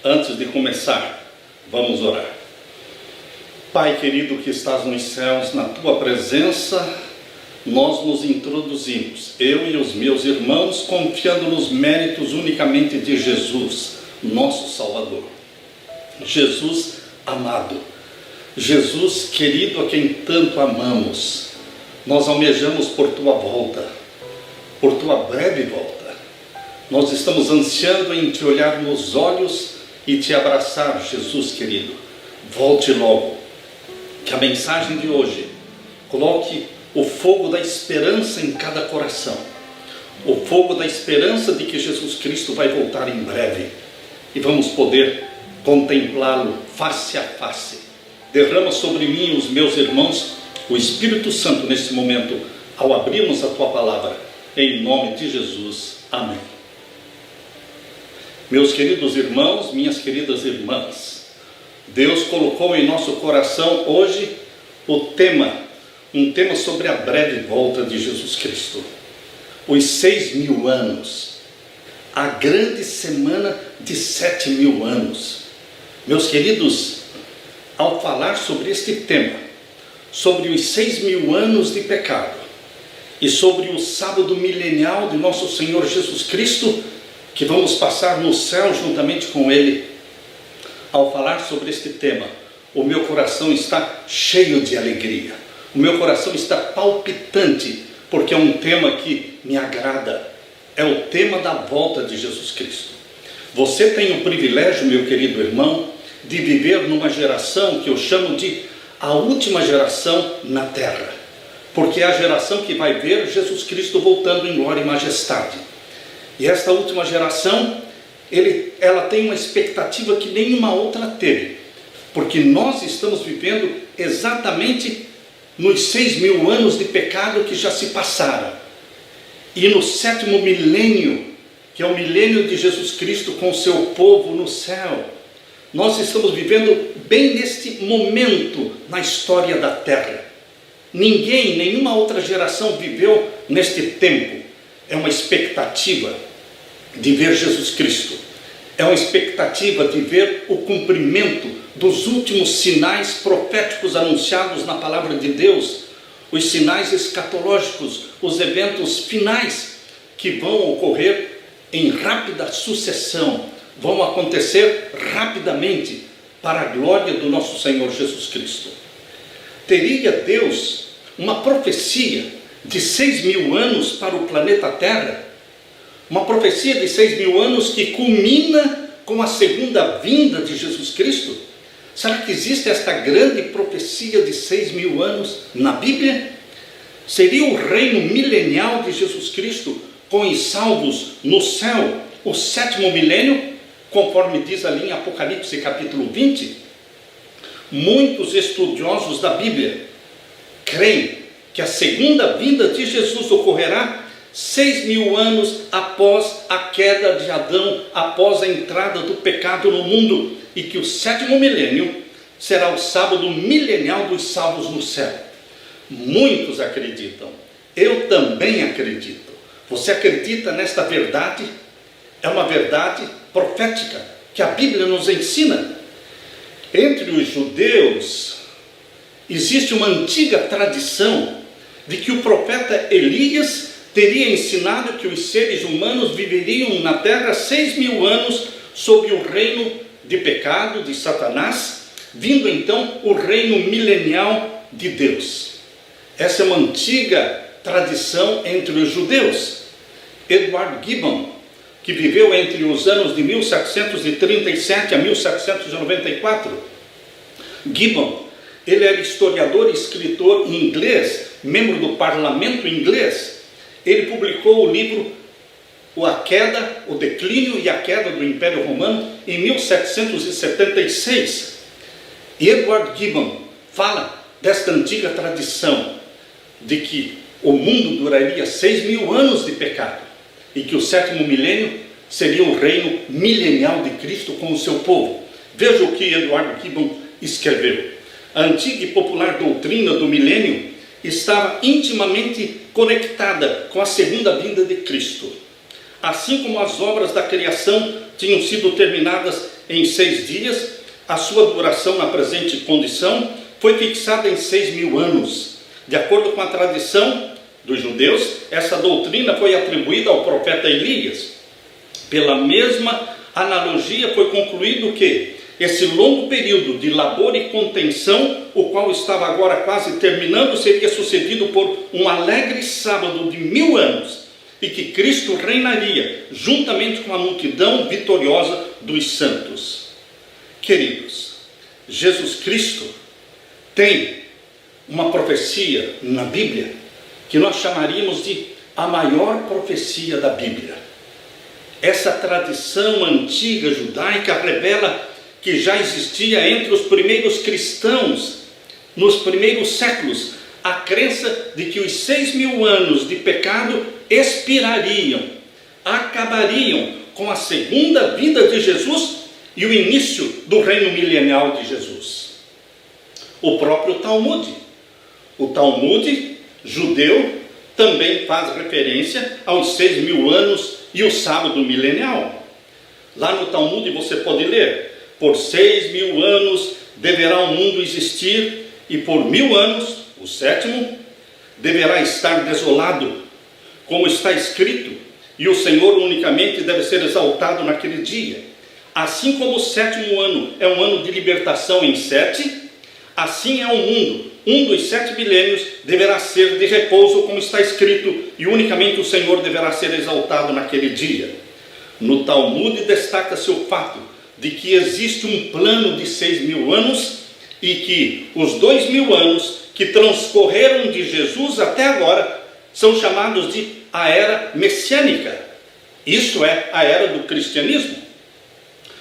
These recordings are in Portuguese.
Antes de começar, vamos orar. Pai querido que estás nos céus, na tua presença, nós nos introduzimos, eu e os meus irmãos, confiando nos méritos unicamente de Jesus, nosso Salvador. Jesus amado, Jesus querido a quem tanto amamos, nós almejamos por tua volta, por tua breve volta. Nós estamos ansiando em te olhar nos olhos e te abraçar, Jesus querido. Volte logo. Que a mensagem de hoje coloque o fogo da esperança em cada coração. O fogo da esperança de que Jesus Cristo vai voltar em breve. E vamos poder contemplá-lo face a face. Derrama sobre mim e os meus irmãos o Espírito Santo nesse momento, ao abrirmos a tua palavra. Em nome de Jesus. Amém. Meus queridos irmãos, minhas queridas irmãs, Deus colocou em nosso coração hoje um tema sobre a breve volta de Jesus Cristo. Os 6.000 anos, a grande semana de 7.000 anos. Meus queridos, ao falar sobre este tema, sobre os 6.000 anos de pecado e sobre o sábado milenial de nosso Senhor Jesus Cristo, que vamos passar no céu juntamente com Ele. Ao falar sobre este tema, o meu coração está cheio de alegria. O meu coração está palpitante, porque é um tema que me agrada. É o tema da volta de Jesus Cristo. Você tem o privilégio, meu querido irmão, de viver numa geração que eu chamo de a última geração na terra. Porque é a geração que vai ver Jesus Cristo voltando em glória e majestade. E esta última geração, ela tem uma expectativa que nenhuma outra teve. Porque nós estamos vivendo exatamente nos 6.000 anos de pecado que já se passaram. E no 7º milênio, que é o milênio de Jesus Cristo com o seu povo no céu, nós estamos vivendo bem neste momento na história da terra. Nenhuma outra geração viveu neste tempo. É uma expectativa de ver Jesus Cristo. É uma expectativa de ver o cumprimento dos últimos sinais proféticos anunciados na palavra de Deus, os sinais escatológicos, os eventos finais que vão ocorrer em rápida sucessão, vão acontecer rapidamente para a glória do nosso Senhor Jesus Cristo. Teria Deus uma profecia de 6.000 anos para o planeta Terra? Uma profecia de 6.000 anos que culmina com a segunda vinda de Jesus Cristo? Será que existe esta grande profecia de 6.000 anos na Bíblia? Seria o reino milenial de Jesus Cristo com os salvos no céu, o 7º milênio, conforme diz ali em Apocalipse capítulo 20? Muitos estudiosos da Bíblia creem que a segunda vinda de Jesus ocorrerá 6.000 anos após a queda de Adão, após a entrada do pecado no mundo, e que o 7º milênio será o sábado milenial dos salvos no céu. Muitos acreditam, eu também acredito. Você acredita nesta verdade? É uma verdade profética que a Bíblia nos ensina. Entre os judeus existe uma antiga tradição de que o profeta Elias teria ensinado que os seres humanos viveriam na terra 6.000 anos sob o reino de pecado de Satanás, vindo então o reino milenial de Deus. Essa é uma antiga tradição entre os judeus. Edward Gibbon, que viveu entre os anos de 1737 a 1794, Gibbon, ele era historiador e escritor inglês, membro do parlamento inglês. Ele publicou o livro A Queda, o Declínio e a Queda do Império Romano em 1776. E Edward Gibbon fala desta antiga tradição de que o mundo duraria 6.000 anos de pecado e que o 7º milênio seria o reino milenial de Cristo com o seu povo. Veja o que Edward Gibbon escreveu. A antiga e popular doutrina do milênio estava intimamente conectada com a segunda vinda de Cristo. Assim como as obras da criação tinham sido terminadas em 6 dias, a sua duração na presente condição foi fixada em 6.000 anos. De acordo com a tradição dos judeus, essa doutrina foi atribuída ao profeta Elias. Pela mesma analogia foi concluído que esse longo período de labor e contenção, o qual estava agora quase terminando, seria sucedido por um alegre sábado de 1000 anos, e que Cristo reinaria juntamente com a multidão vitoriosa dos santos. Queridos, Jesus Cristo tem uma profecia na Bíblia que nós chamaríamos de a maior profecia da Bíblia. Essa tradição antiga judaica revela que já existia entre os primeiros cristãos, nos primeiros séculos, a crença de que os 6.000 anos de pecado expirariam, acabariam com a segunda vinda de Jesus e o início do reino milenial de Jesus. O próprio Talmud, o Talmud judeu, também faz referência aos 6.000 anos e o sábado milenial. Lá no Talmud você pode ler: por 6.000 anos deverá o mundo existir, e por 1000 anos, o 7º, deverá estar desolado, como está escrito, e o Senhor unicamente deve ser exaltado naquele dia. Assim como o 7º ano é um ano de libertação em 7, assim é o mundo. Um dos 7 milênios deverá ser de repouso, como está escrito, e unicamente o Senhor deverá ser exaltado naquele dia. No Talmud destaca-se o fato de que existe um plano de 6.000 anos e que os 2.000 anos que transcorreram de Jesus até agora são chamados de a era messiânica. Isto é, a era do cristianismo.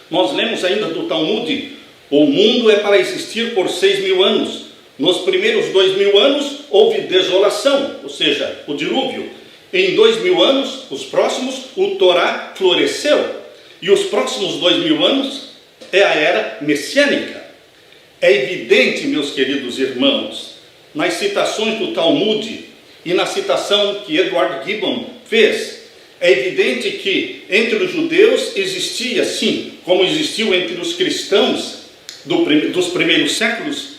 Nós lemos ainda do Talmud: o mundo é para existir por 6.000 anos. Nos primeiros 2.000 anos houve desolação, ou seja, o dilúvio. Em 2.000 anos, os próximos, o Torá floresceu. E os próximos 2.000 anos é a era messiânica. É evidente, meus queridos irmãos, nas citações do Talmud e na citação que Edward Gibbon fez, é evidente que entre os judeus existia, sim, como existiu entre os cristãos dos primeiros séculos,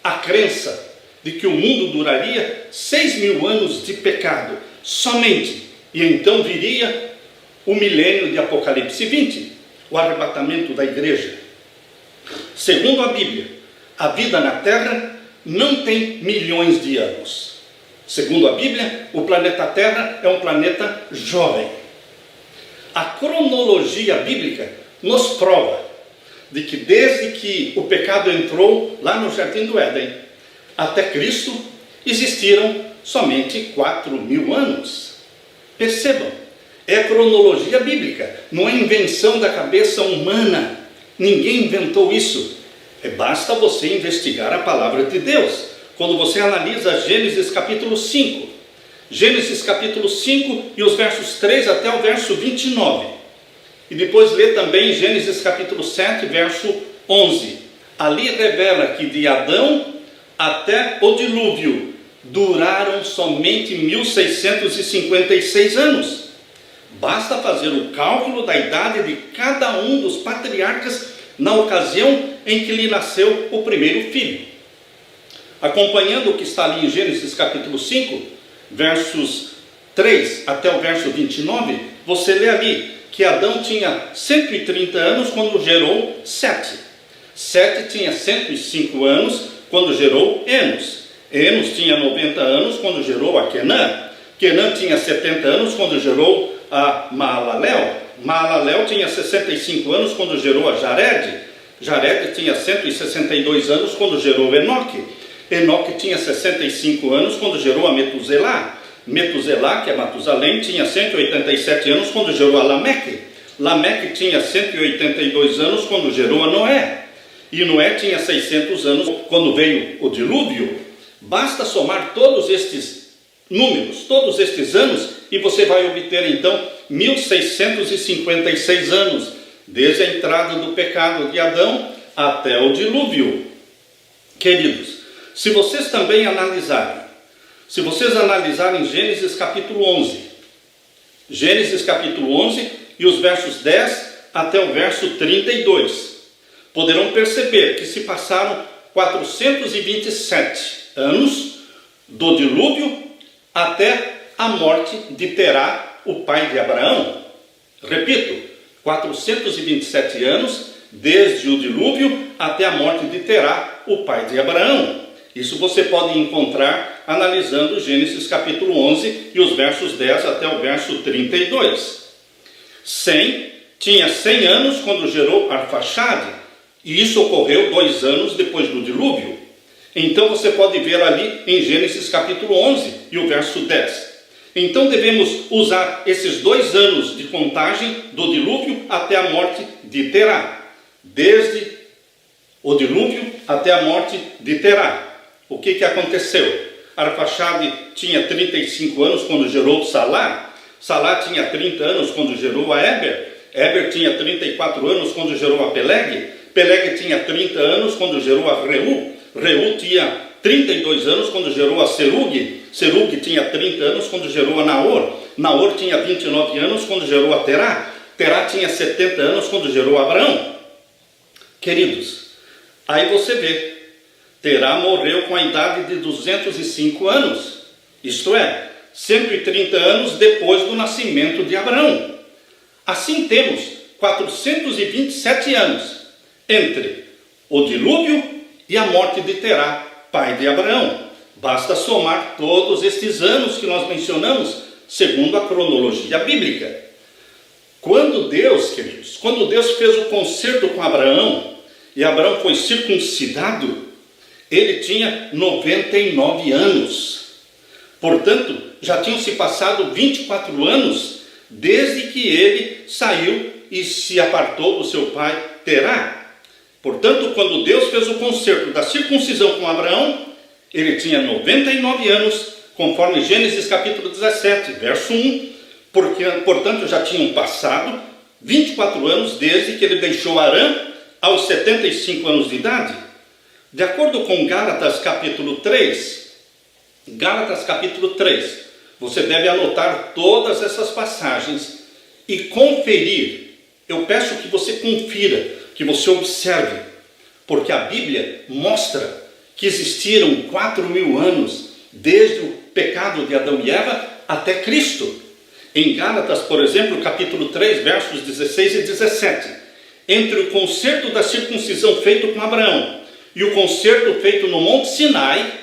a crença de que o mundo duraria 6.000 anos de pecado somente, e então viria o milênio de Apocalipse 20, o arrebatamento da igreja. Segundo a Bíblia, a vida na Terra não tem milhões de anos. Segundo a Bíblia, o planeta Terra é um planeta jovem. A cronologia bíblica nos prova de que desde que o pecado entrou lá no Jardim do Éden até Cristo, existiram somente 4.000 anos. Percebam, é a cronologia bíblica, não é invenção da cabeça humana. Ninguém inventou isso. Basta você investigar a palavra de Deus. Quando você analisa Gênesis capítulo 5, Gênesis capítulo 5 e os versos 3 até o verso 29. E depois lê também Gênesis capítulo 7, verso 11. Ali revela que de Adão até o dilúvio duraram somente 1656 anos. Basta fazer o cálculo da idade de cada um dos patriarcas na ocasião em que lhe nasceu o primeiro filho. Acompanhando o que está ali em Gênesis capítulo 5, versos 3 até o verso 29, você lê ali que Adão tinha 130 anos quando gerou Sete. Sete tinha 105 anos quando gerou Enos. Enos tinha 90 anos quando gerou a Quenã. Quenã tinha 70 anos quando gerou a Maalalel. Maalalel tinha 65 anos quando gerou a Jared. Jared tinha 162 anos quando gerou Enoque. Enoque tinha 65 anos quando gerou a Metuselá. Metuselá, que é Matusalém, tinha 187 anos quando gerou a Lameque. Lameque tinha 182 anos quando gerou a Noé. E Noé tinha 600 anos quando veio o dilúvio. Basta somar todos estes números, todos estes anos, e você vai obter então 1656 anos, desde a entrada do pecado de Adão até o dilúvio. Queridos, se vocês também analisarem, se vocês analisarem Gênesis capítulo 11, Gênesis capítulo 11 e os versos 10 até o verso 32. Poderão perceber que se passaram 427 anos do dilúvio até a morte de Terá, o pai de Abraão. Repito, 427 anos desde o dilúvio até a morte de Terá, o pai de Abraão. Isso você pode encontrar analisando Gênesis capítulo 11 e os versos 10 até o verso 32. Sem tinha 100 anos quando gerou Arfaxade, e isso ocorreu 2 anos depois do dilúvio. Então você pode ver ali em Gênesis capítulo 11 e o verso 10. Então devemos usar esses 2 anos de contagem do dilúvio até a morte de Terá. Desde o dilúvio até a morte de Terá. O que aconteceu? Arfaxade tinha 35 anos quando gerou Salá. Salá tinha 30 anos quando gerou a Éber. Éber tinha 34 anos quando gerou a Peleg. Peleg tinha 30 anos quando gerou a Reu. Reu tinha 32 anos quando gerou a Serug. Serug tinha 30 anos quando gerou a Naor. Naor tinha 29 anos quando gerou a Terá. Terá tinha 70 anos quando gerou a Abraão. Queridos, aí você vê, Terá morreu com a idade de 205 anos. Isto é, 130 anos depois do nascimento de Abraão. Assim temos 427 anos entre o dilúvio e a morte de Terá, pai de Abraão. Basta somar todos estes anos que nós mencionamos, segundo a cronologia bíblica. Quando Deus, queridos, quando Deus fez o concerto com Abraão, e Abraão foi circuncidado, ele tinha 99 anos. Portanto, já tinham se passado 24 anos desde que ele saiu e se apartou do seu pai Terá. Portanto, quando Deus fez o concerto da circuncisão com Abraão, ele tinha 99 anos, conforme Gênesis capítulo 17, verso 1, portanto já tinham passado 24 anos desde que ele deixou Harã aos 75 anos de idade. De acordo com Gálatas capítulo 3, você deve anotar todas essas passagens e conferir. Eu peço que você confira, que você observe, porque a Bíblia mostra que existiram 4.000 anos desde o pecado de Adão e Eva até Cristo. Em Gálatas, por exemplo, capítulo 3, versos 16 e 17, entre o concerto da circuncisão feito com Abraão e o concerto feito no Monte Sinai,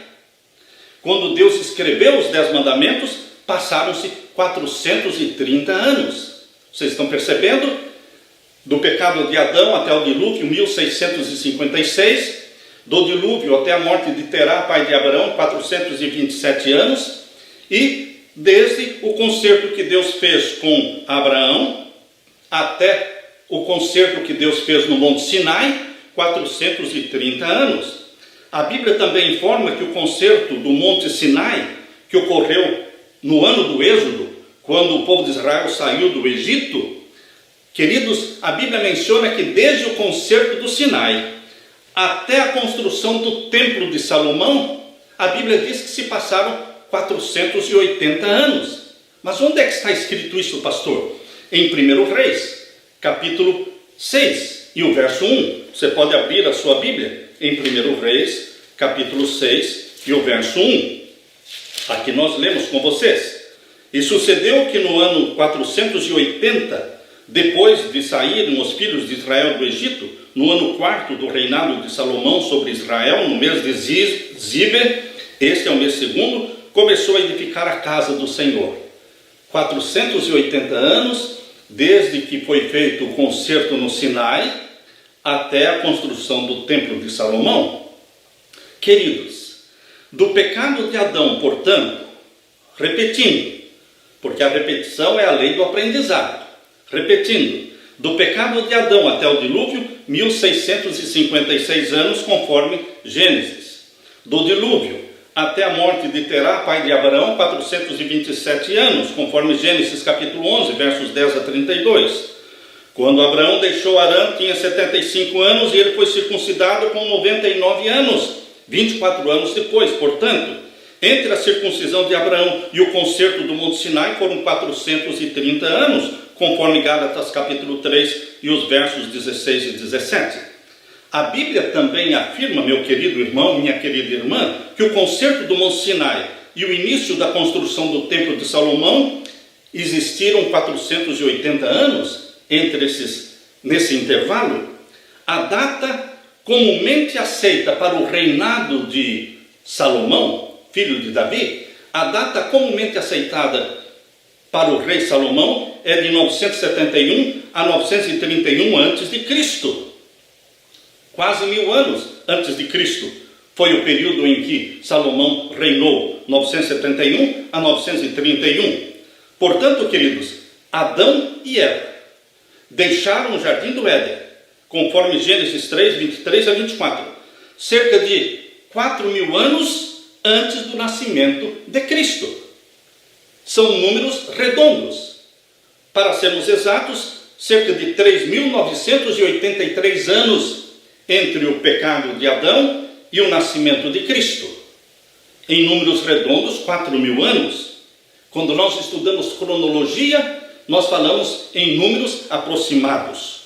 quando Deus escreveu os 10 mandamentos, passaram-se 430 anos. Vocês estão percebendo? Do pecado de Adão até o dilúvio, 1656. Do dilúvio até a morte de Terá, pai de Abraão, 427 anos. E desde o concerto que Deus fez com Abraão até o concerto que Deus fez no Monte Sinai, 430 anos. A Bíblia também informa que o concerto do Monte Sinai, que ocorreu no ano do Êxodo, quando o povo de Israel saiu do Egito, queridos, a Bíblia menciona que desde o concerto do Sinai até a construção do Templo de Salomão, a Bíblia diz que se passaram 480 anos. Mas onde é que está escrito isso, pastor? Em 1 Reis, capítulo 6 e o verso 1. Você pode abrir a sua Bíblia em 1 Reis, capítulo 6 e o verso 1. Aqui nós lemos com vocês. E sucedeu que no ano 480, depois de saírem os filhos de Israel do Egito, no ano 4º do reinado de Salomão sobre Israel, no mês de Zibe, este é o mês 2º, começou a edificar a casa do Senhor. 480 anos, desde que foi feito o concerto no Sinai, até a construção do Templo de Salomão. Queridos, do pecado de Adão, portanto, repetindo, porque a repetição é a lei do aprendizado. Repetindo, do pecado de Adão até o dilúvio, 1656 anos, conforme Gênesis. Do dilúvio até a morte de Terá, pai de Abraão, 427 anos, conforme Gênesis capítulo 11, versos 10 a 32. Quando Abraão deixou Harã, tinha 75 anos e ele foi circuncidado com 99 anos, 24 anos depois. Portanto, entre a circuncisão de Abraão e o concerto do Monte Sinai foram 430 anos, conforme Gálatas capítulo 3 e os versos 16 e 17. A Bíblia também afirma, meu querido irmão, minha querida irmã, que o concerto do Monte Sinai e o início da construção do Templo de Salomão existiram 480 anos nesse intervalo. A data comumente aceita para o reinado de Salomão, filho de Davi, a data comumente aceitada para o rei Salomão é de 971 a 931 a.C. Quase 1000 anos antes de Cristo foi o período em que Salomão reinou, 971 a 931. Portanto, queridos, Adão e Eva deixaram o jardim do Éden, conforme Gênesis 3, 23 a 24, cerca de 4.000 anos antes do nascimento de Cristo. São números redondos. Para sermos exatos, cerca de 3.983 anos entre o pecado de Adão e o nascimento de Cristo. Em números redondos, 4.000 anos. Quando nós estudamos cronologia, nós falamos em números aproximados.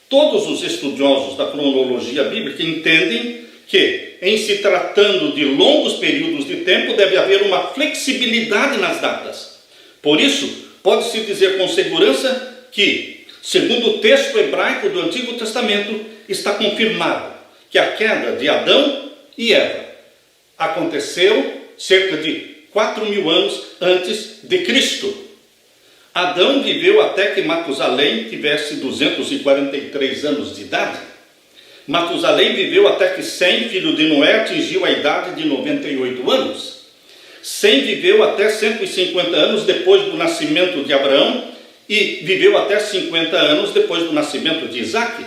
Todos os estudiosos da cronologia bíblica entendem que, em se tratando de longos períodos de tempo, deve haver uma flexibilidade nas datas. Por isso, pode-se dizer com segurança que, segundo o texto hebraico do Antigo Testamento, está confirmado que a queda de Adão e Eva aconteceu cerca de 4.000 anos antes de Cristo. Adão viveu até que Matusalém tivesse 243 anos de idade. Matusalém viveu até que Sem, filho de Noé, atingiu a idade de 98 anos. Sem viveu até 150 anos depois do nascimento de Abraão e viveu até 50 anos depois do nascimento de Isaque.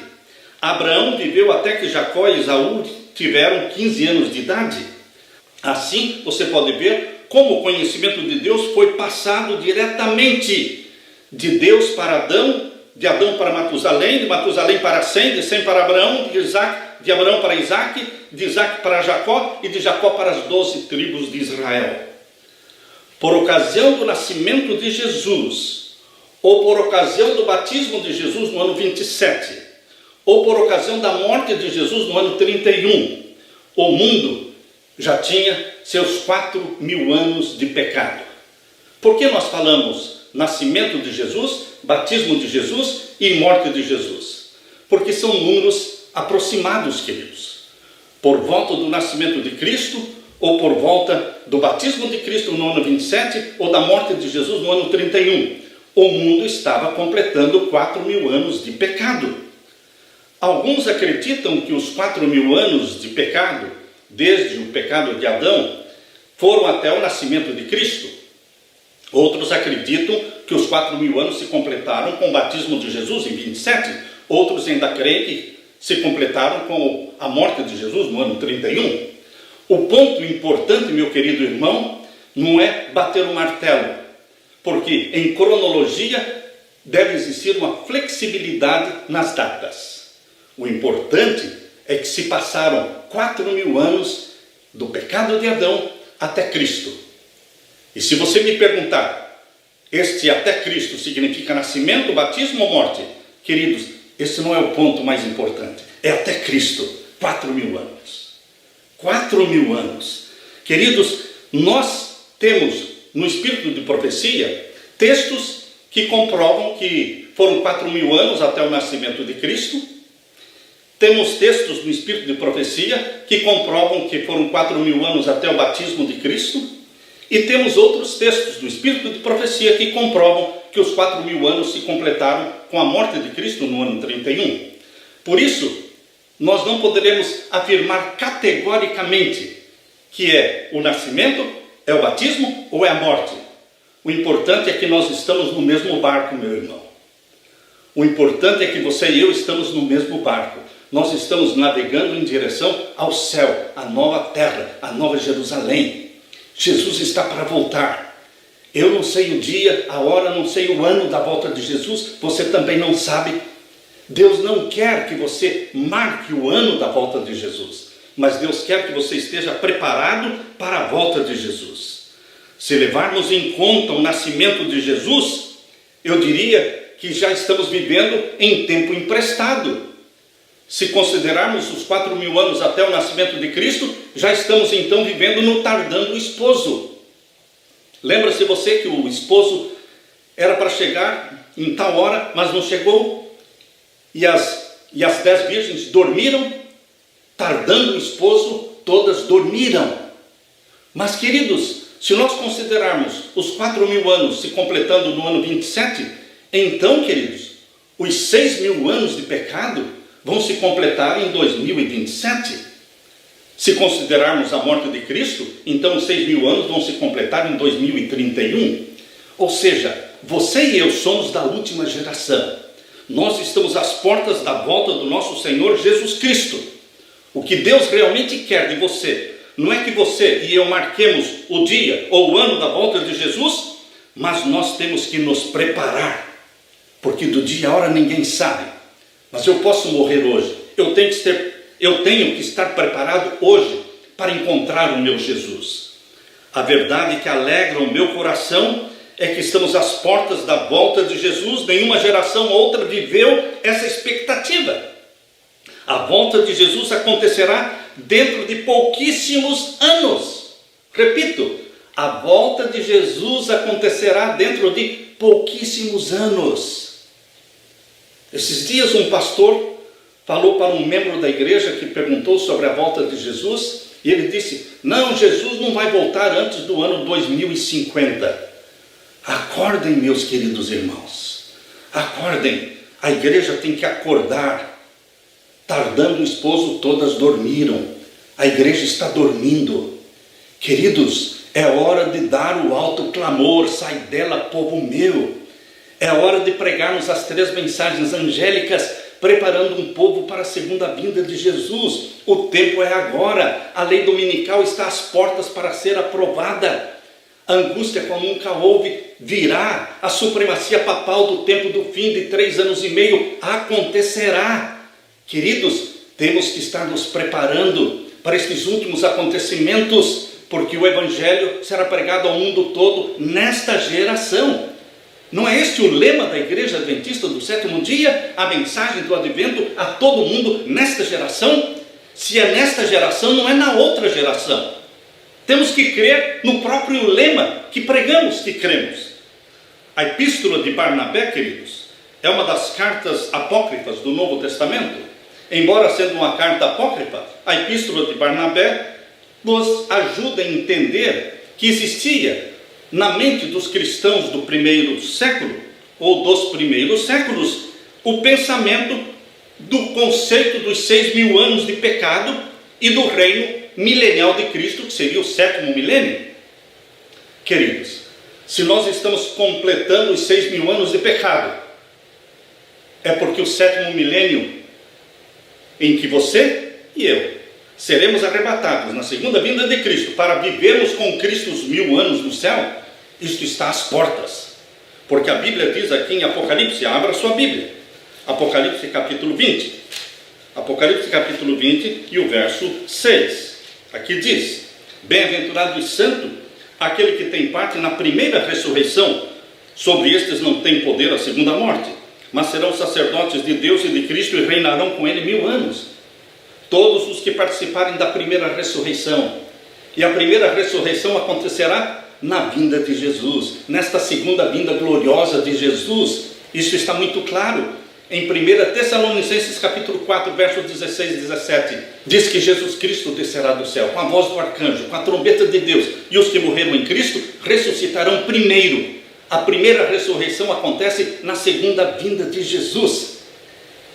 Abraão viveu até que Jacó e Esaú tiveram 15 anos de idade. Assim, você pode ver como o conhecimento de Deus foi passado diretamente de Deus para Adão, de Adão para Matusalém, de Matusalém para Sem, de Sem para Abraão, de Abraão para Isaque, de Isaque para Jacó e de Jacó para as 12 tribos de Israel. Por ocasião do nascimento de Jesus, ou por ocasião do batismo de Jesus no ano 27, ou por ocasião da morte de Jesus no ano 31, o mundo já tinha seus 4.000 anos de pecado. Por que nós falamos nascimento de Jesus, batismo de Jesus e morte de Jesus? Porque são números aproximados, queridos. Por volta do nascimento de Cristo, ou por volta do batismo de Cristo no ano 27, ou da morte de Jesus no ano 31. O mundo estava completando 4.000 anos de pecado. Alguns acreditam que os 4.000 anos de pecado, desde o pecado de Adão, foram até o nascimento de Cristo. Outros acreditam que os 4.000 anos se completaram com o batismo de Jesus em 27. Outros ainda creem que se completaram com a morte de Jesus no ano 31. O ponto importante, meu querido irmão, não é bater o martelo, porque em cronologia deve existir uma flexibilidade nas datas. O importante é que se passaram 4.000 anos do pecado de Adão até Cristo. E se você me perguntar, este até Cristo significa nascimento, batismo ou morte? Queridos, esse não é o ponto mais importante. É até Cristo, 4.000 anos. 4.000 anos. Queridos, nós temos no Espírito de Profecia textos que comprovam que foram 4.000 anos até o nascimento de Cristo. Temos textos no Espírito de Profecia que comprovam que foram 4.000 anos até o batismo de Cristo. E temos outros textos do Espírito de Profecia que comprovam que os 4.000 anos se completaram com a morte de Cristo no ano 31. Por isso, nós não poderemos afirmar categoricamente que é o nascimento, é o batismo ou é a morte. O importante é que nós estamos no mesmo barco, meu irmão. O importante é que você e eu estamos no mesmo barco. Nós estamos navegando em direção ao céu, à nova terra, à nova Jerusalém. Jesus está para voltar. Eu não sei o dia, a hora, não sei o ano da volta de Jesus. Você também não sabe. Deus não quer que você marque o ano da volta de Jesus, mas Deus quer que você esteja preparado para a volta de Jesus. Se levarmos em conta o nascimento de Jesus, eu diria que já estamos vivendo em tempo emprestado. Se considerarmos os 4.000 anos até o nascimento de Cristo, já estamos então vivendo no tardando esposo. Lembra-se você que o esposo era para chegar em tal hora, mas não chegou? E as 10 virgens dormiram, tardando o esposo, todas dormiram. Mas, queridos, se nós considerarmos os 4.000 anos se completando no ano 27, então, queridos, os 6.000 anos de pecado vão se completar em 2027. Se considerarmos a morte de Cristo, então os 6.000 anos vão se completar em 2031. Ou seja, você e eu somos da última geração. Nós estamos às portas da volta do nosso Senhor Jesus Cristo. O que Deus realmente quer de você não é que você e eu marquemos o dia ou o ano da volta de Jesus, mas nós temos que nos preparar, porque do dia e a hora ninguém sabe. Mas eu posso morrer hoje. Eu tenho que estar preparado hoje para encontrar o meu Jesus. A verdade que alegra o meu coração é que estamos às portas da volta de Jesus. Nenhuma geração outra viveu essa expectativa. A volta de Jesus acontecerá dentro de pouquíssimos anos. Repito, a volta de Jesus acontecerá dentro de pouquíssimos anos. Esses dias um pastor falou para um membro da igreja que perguntou sobre a volta de Jesus, e ele disse: não, Jesus não vai voltar antes do ano 2050. Acordem, meus queridos irmãos, acordem. A igreja tem que acordar. Tardando o esposo, todas dormiram. A igreja está dormindo. Queridos, é hora de dar o alto clamor: sai dela, povo meu. É hora de pregarmos as 3 mensagens angélicas, preparando um povo para a segunda vinda de Jesus. O tempo é agora. A lei dominical está às portas para ser aprovada. A angústia como nunca houve virá. A supremacia papal do tempo do fim de 3 anos e meio acontecerá. Queridos, temos que estar nos preparando para estes últimos acontecimentos, porque o Evangelho será pregado ao mundo todo nesta geração. Não é este o lema da Igreja Adventista do Sétimo Dia? A mensagem do Advento a todo mundo nesta geração? Se é nesta geração, não é na outra geração. Temos que crer no próprio lema que pregamos, que cremos. A Epístola de Barnabé, queridos, é uma das cartas apócrifas do Novo Testamento. Embora sendo uma carta apócrifa, a Epístola de Barnabé nos ajuda a entender que existia na mente dos cristãos do primeiro século, ou dos primeiros séculos, o pensamento do conceito dos 6.000 anos de pecado e do reino milenial de Cristo, que seria o 7º milênio. Queridos, se nós estamos completando os 6.000 anos de pecado, é porque o 7º milênio, em que você e eu seremos arrebatados na segunda vinda de Cristo para vivermos com Cristo os 1000 anos no céu, isto está às portas. Porque a Bíblia diz aqui em Apocalipse, abra sua Bíblia, Apocalipse capítulo 20. Apocalipse capítulo 20 e o verso 6. Aqui diz: bem-aventurado e santo aquele que tem parte na primeira ressurreição. Sobre estes não tem poder a segunda morte, mas serão sacerdotes de Deus e de Cristo e reinarão com ele 1000 anos. Todos os que participarem da primeira ressurreição. E a primeira ressurreição acontecerá na vinda de Jesus, nesta segunda vinda gloriosa de Jesus. Isso está muito claro em 1 Tessalonicenses capítulo 4, versos 16 e 17. Diz que Jesus Cristo descerá do céu com a voz do arcanjo, com a trombeta de Deus, e os que morreram em Cristo ressuscitarão primeiro. A primeira ressurreição acontece na segunda vinda de Jesus.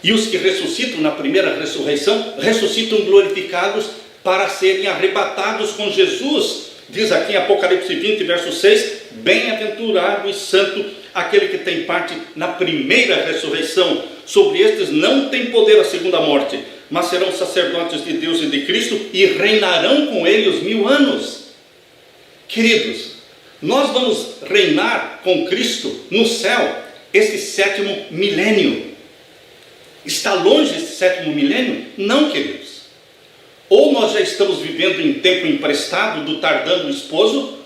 E os que ressuscitam na primeira ressurreição, ressuscitam glorificados para serem arrebatados com Jesus. Diz aqui em Apocalipse 20, verso 6, bem-aventurado e santo aquele que tem parte na primeira ressurreição. Sobre estes não tem poder a segunda morte, mas serão sacerdotes de Deus e de Cristo e reinarão com ele os 1000 anos. Queridos, nós vamos reinar com Cristo no céu, esse 7º milênio. Está longe esse 7º milênio? Não, queridos. Ou nós já estamos vivendo em tempo emprestado do tardando esposo,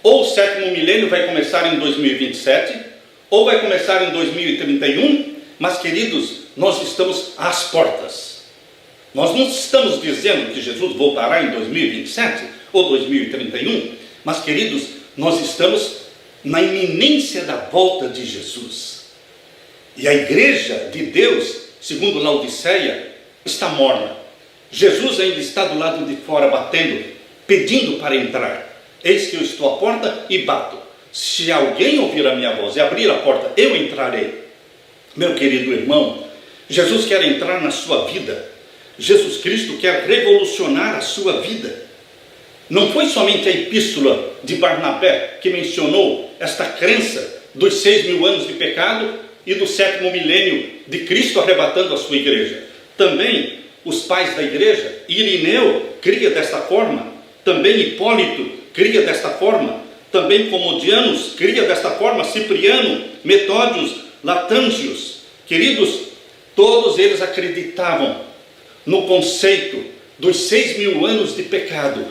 ou o 7º milênio vai começar em 2027, ou vai começar em 2031, mas queridos, nós estamos às portas. Nós não estamos dizendo que Jesus voltará em 2027 ou 2031, mas queridos, nós estamos na iminência da volta de Jesus. E a igreja de Deus, segundo Laodiceia, está morna. Jesus ainda está do lado de fora batendo, pedindo para entrar. Eis que eu estou à porta e bato. Se alguém ouvir a minha voz e abrir a porta, eu entrarei. Meu querido irmão, Jesus quer entrar na sua vida. Jesus Cristo quer revolucionar a sua vida. Não foi somente a epístola de Barnabé que mencionou esta crença dos 6.000 anos de pecado e do 7º milênio de Cristo arrebatando a sua igreja. Também os pais da igreja, Irineu cria desta forma, também Hipólito cria desta forma, também Comodianos cria desta forma, Cipriano, Metódios, Latângios. Queridos, todos eles acreditavam no conceito dos 6.000 anos de pecado.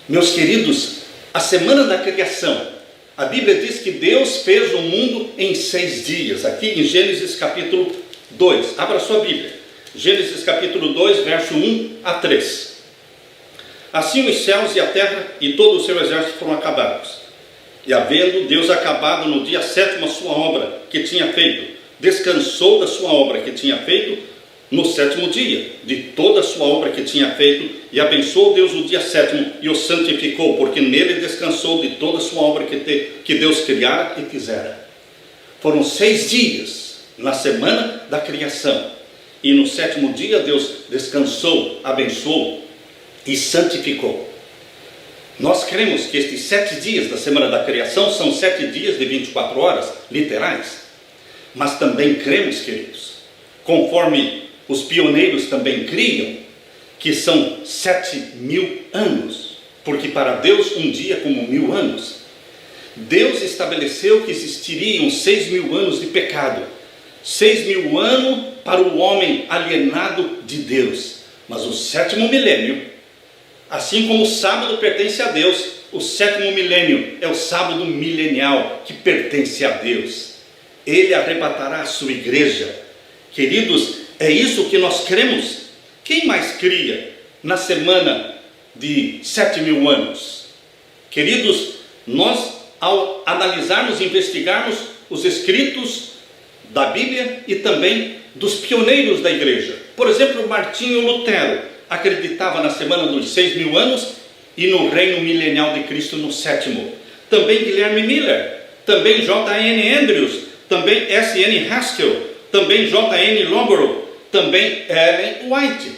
Meus queridos, a semana da criação, a Bíblia diz que Deus fez o mundo em 6 dias, aqui em Gênesis capítulo 2, abra sua Bíblia, Gênesis capítulo 2, verso 1 a 3. Assim os céus e a terra e todo o seu exército foram acabados. E havendo Deus acabado no dia 7º a sua obra que tinha feito, descansou da sua obra que tinha feito no 7º dia, de toda a sua obra que tinha feito, e abençoou Deus o dia 7º e o santificou, porque nele descansou de toda a sua obra que Deus criara e fizera. Foram 6 dias na semana da criação, e no 7º dia Deus descansou, abençoou e santificou. Nós cremos que estes 7 dias da semana da criação são 7 dias de 24 horas, literais. Mas também cremos, queridos, conforme os pioneiros também criam, que são 7.000 anos, porque para Deus um dia como 1.000 anos. Deus estabeleceu que existiriam 6.000 anos de pecado, 6.000 anos para o homem alienado de Deus. Mas o 7º milênio, assim como o sábado pertence a Deus, o 7º milênio é o sábado milenial que pertence a Deus. Ele arrebatará a sua igreja. Queridos, é isso que nós cremos. Quem mais cria na semana de 7.000 anos? Queridos, nós ao analisarmos e investigarmos os escritos da Bíblia e também dos pioneiros da igreja. Por exemplo, Martinho Lutero acreditava na semana dos 6.000 anos e no reino milenial de Cristo no 7º. Também Guilherme Miller, também J.N. Andrews, também S.N. Haskell, também J.N. Longorow, também Ellen White.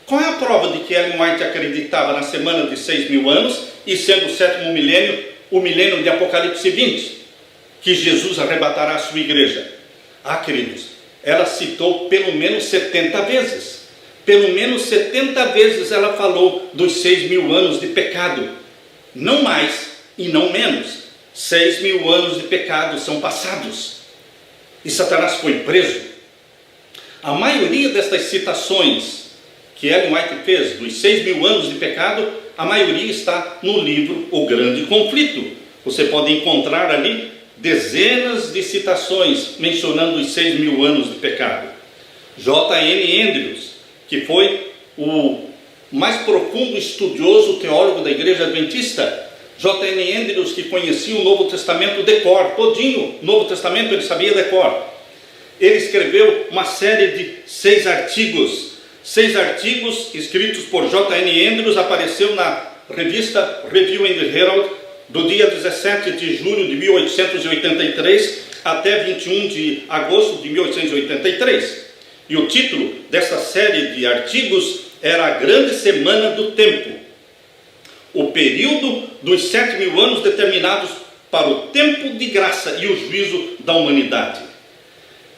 Qual é a prova de que Ellen White acreditava na semana de 6.000 anos e sendo o 7º milênio, o milênio de Apocalipse 20, que Jesus arrebatará a sua igreja? Ah, queridos, ela citou pelo menos 70 vezes. Pelo menos 70 vezes ela falou dos 6.000 anos de pecado. Não mais e não menos. 6.000 anos de pecado são passados. E Satanás foi preso. A maioria destas citações que Ellen White fez dos 6.000 anos de pecado, a maioria está no livro O Grande Conflito. Você pode encontrar ali dezenas de citações mencionando os 6.000 anos de pecado. J.N. Andrews, que foi o mais profundo estudioso teólogo da igreja adventista, J.N. Andrews, que conhecia o Novo Testamento de cor, todinho, o Novo Testamento ele sabia de cor. Ele escreveu uma série de 6 artigos. 6 artigos escritos por J.N. Andrews, apareceu na revista Review and Herald, do dia 17 de julho de 1883 até 21 de agosto de 1883. E o título dessa série de artigos era A Grande Semana do Tempo, o período dos 7.000 anos determinados para o tempo de graça e o juízo da humanidade.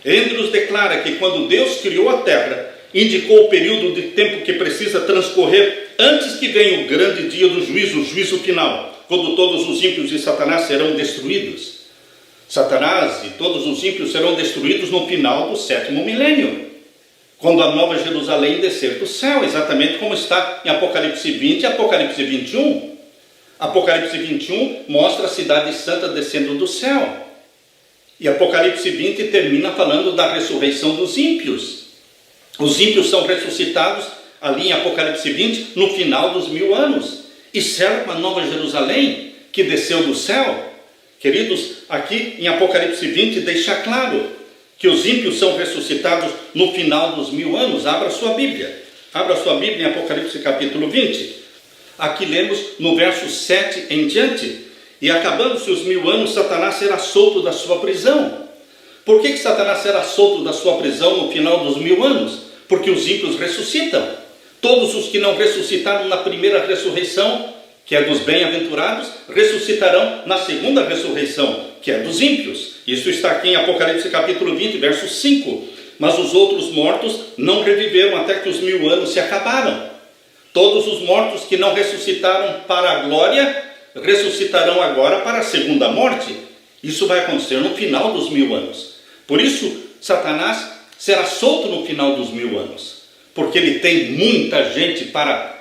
Andrews declara que quando Deus criou a terra, indicou o período de tempo que precisa transcorrer antes que venha o grande dia do juízo, o juízo final, quando todos os ímpios de Satanás serão destruídos. Satanás e todos os ímpios serão destruídos no final do 7º milênio, quando a nova Jerusalém descer do céu, exatamente como está em Apocalipse 20 e Apocalipse 21. Apocalipse 21 mostra a cidade santa descendo do céu. E Apocalipse 20 termina falando da ressurreição dos ímpios. Os ímpios são ressuscitados ali em Apocalipse 20 no final dos 1000 anos. E cercam a Nova Jerusalém que desceu do céu. Queridos, aqui em Apocalipse 20 deixa claro que os ímpios são ressuscitados no final dos 1000 anos. Abra sua Bíblia. Abra sua Bíblia em Apocalipse capítulo 20. Aqui lemos no verso 7 em diante. E acabando-se os 1000 anos, Satanás será solto da sua prisão. Por que Satanás será solto da sua prisão no final dos 1000 anos? Porque os ímpios ressuscitam. Todos os que não ressuscitaram na primeira ressurreição, que é dos bem-aventurados, ressuscitarão na segunda ressurreição, que é dos ímpios. Isso está aqui em Apocalipse capítulo 20, verso 5. Mas os outros mortos não reviveram até que os 1000 anos se acabaram. Todos os mortos que não ressuscitaram para a glória, ressuscitarão agora para a segunda morte. Isso vai acontecer no final dos 1000 anos. Por isso, Satanás será solto no final dos 1000 anos. Porque ele tem muita gente para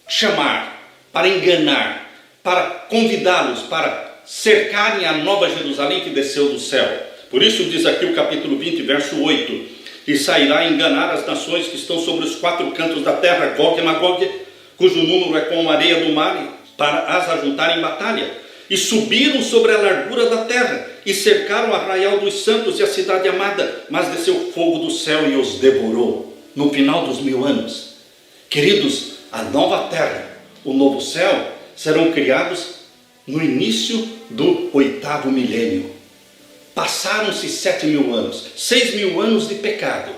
chamar, para enganar, para convidá-los, para cercarem a Nova Jerusalém que desceu do céu. Por isso diz aqui o capítulo 20, verso 8. E sairá a enganar as nações que estão sobre os 4 cantos da terra, Gog e Magog, cujo número é como a areia do mar, para as ajuntar em batalha. E subiram sobre a largura da terra, e cercaram o arraial dos santos e a cidade amada, mas desceu fogo do céu e os devorou, no final dos 1000 anos. Queridos, a nova terra, o novo céu, serão criados no início do 8º milênio. Passaram-se 7000 anos, 6000 anos de pecado.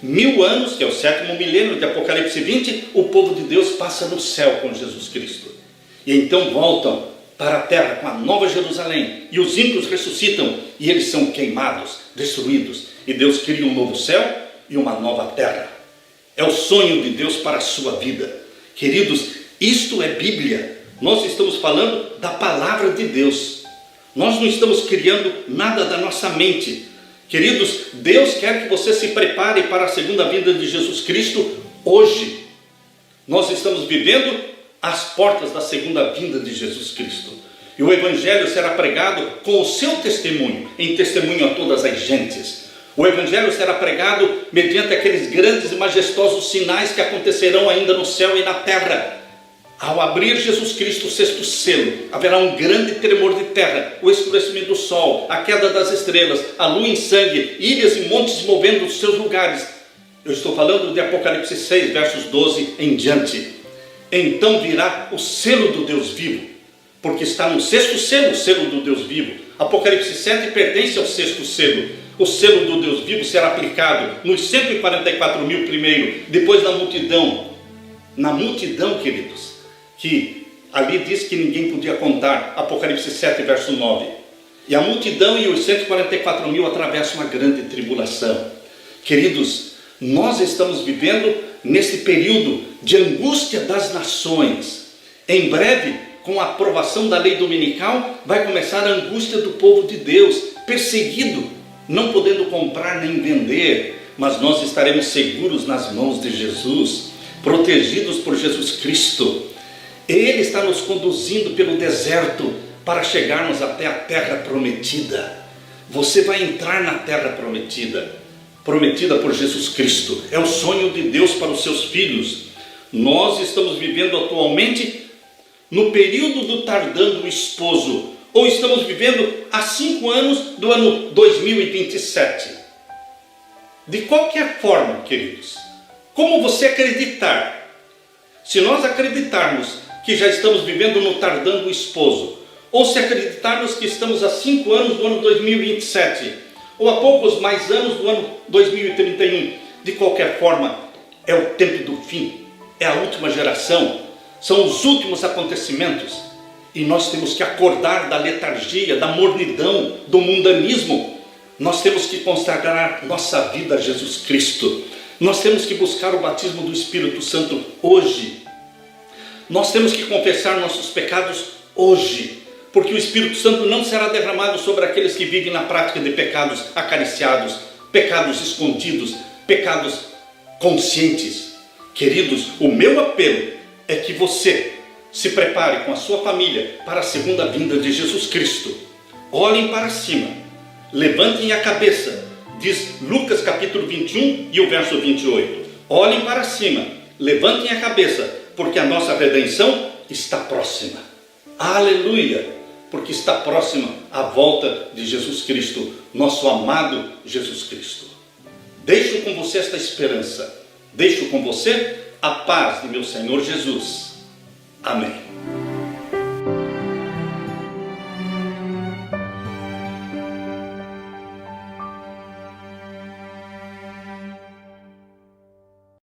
1000 anos, que é o 7º milênio de Apocalipse 20, o povo de Deus passa no céu com Jesus Cristo. E então voltam para a terra com a Nova Jerusalém. E os ímpios ressuscitam e eles são queimados, destruídos. E Deus cria um novo céu e uma nova terra. É o sonho de Deus para a sua vida. Queridos, isto é Bíblia. Nós estamos falando da palavra de Deus. Nós não estamos criando nada da nossa mente. Queridos, Deus quer que você se prepare para a segunda vinda de Jesus Cristo hoje. Nós estamos vivendo às portas da segunda vinda de Jesus Cristo. E o Evangelho será pregado com o seu testemunho, em testemunho a todas as gentes. O Evangelho será pregado mediante aqueles grandes e majestosos sinais que acontecerão ainda no céu e na terra. Ao abrir Jesus Cristo o 6º selo, haverá um grande tremor de terra, o escurecimento do sol, a queda das estrelas, a lua em sangue, ilhas e montes movendo dos seus lugares. Eu estou falando de Apocalipse 6, versos 12 em diante. Então virá o selo do Deus vivo, porque está no 6º selo, o selo do Deus vivo. Apocalipse 7 pertence ao 6º selo. O selo do Deus vivo será aplicado nos 144 mil primeiro, depois na multidão. Na multidão, queridos, que ali diz que ninguém podia contar, Apocalipse 7, verso 9. E a multidão e os 144 mil atravessam uma grande tribulação. Queridos, nós estamos vivendo nesse período de angústia das nações. Em breve, com a aprovação da lei dominical, vai começar a angústia do povo de Deus, perseguido, não podendo comprar nem vender, mas nós estaremos seguros nas mãos de Jesus, protegidos por Jesus Cristo. Ele está nos conduzindo pelo deserto para chegarmos até a terra prometida. Você vai entrar na terra prometida, prometida por Jesus Cristo. É o sonho de Deus para os seus filhos. Nós estamos vivendo atualmente no período do tardando esposo, ou estamos vivendo há 5 anos do ano 2027. De qualquer forma, queridos, como você acreditar, se nós acreditarmos que já estamos vivendo no tardando esposo, ou se acreditarmos que estamos há 5 anos do ano 2027, ou há poucos mais anos do ano 2031, de qualquer forma, é o tempo do fim, é a última geração, são os últimos acontecimentos, e nós temos que acordar da letargia, da mornidão, do mundanismo. Nós temos que consagrar nossa vida a Jesus Cristo. Nós temos que buscar o batismo do Espírito Santo hoje. Nós temos que confessar nossos pecados hoje, porque o Espírito Santo não será derramado sobre aqueles que vivem na prática de pecados acariciados, pecados escondidos, pecados conscientes. Queridos, o meu apelo é que você se prepare com a sua família para a segunda vinda de Jesus Cristo. Olhem para cima, levantem a cabeça, diz Lucas capítulo 21 e o verso 28. Olhem para cima, levantem a cabeça, porque a nossa redenção está próxima. Aleluia! Porque está próxima a volta de Jesus Cristo, nosso amado Jesus Cristo. Deixo com você esta esperança. Deixo com você a paz de meu Senhor Jesus. Amém.